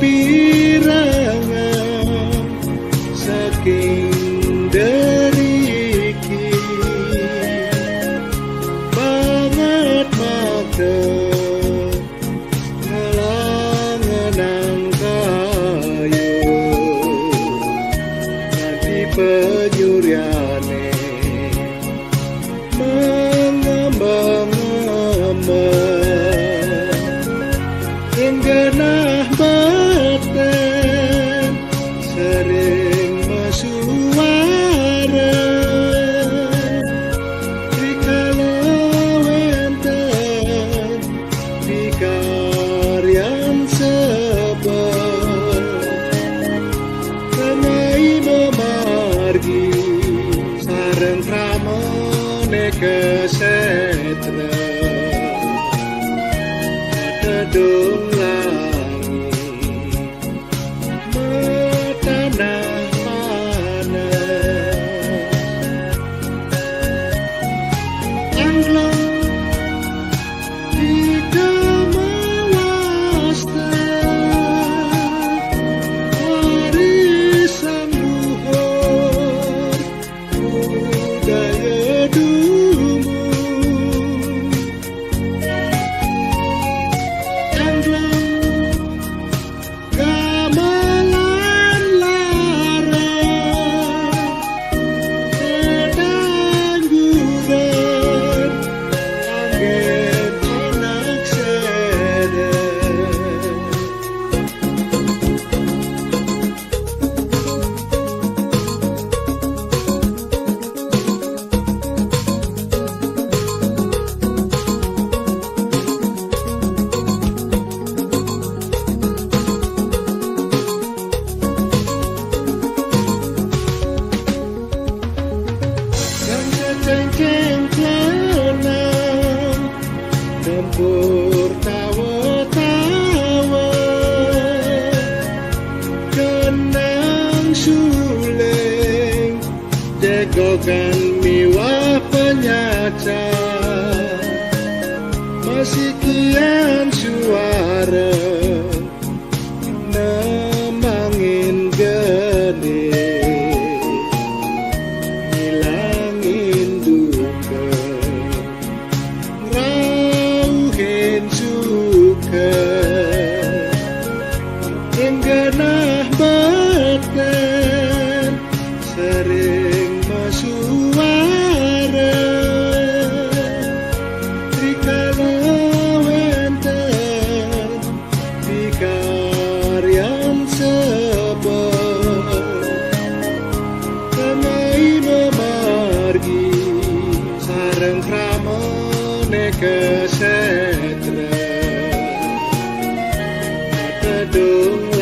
pirangan saking deriki banget maka ngalangan kayu nanti penyuriane genah baten sering masuara rikala wenten di karyan sebab kenai memargi sareng pramane kesetra kedung tempur tawa-tawa kenang suling jegokan miwah penyaca masih kian suara nemangin gede ngilangin duka genah baten sering masuara rikala wenten di karyan sebab kenai memargi sareng pramane kesetra kedung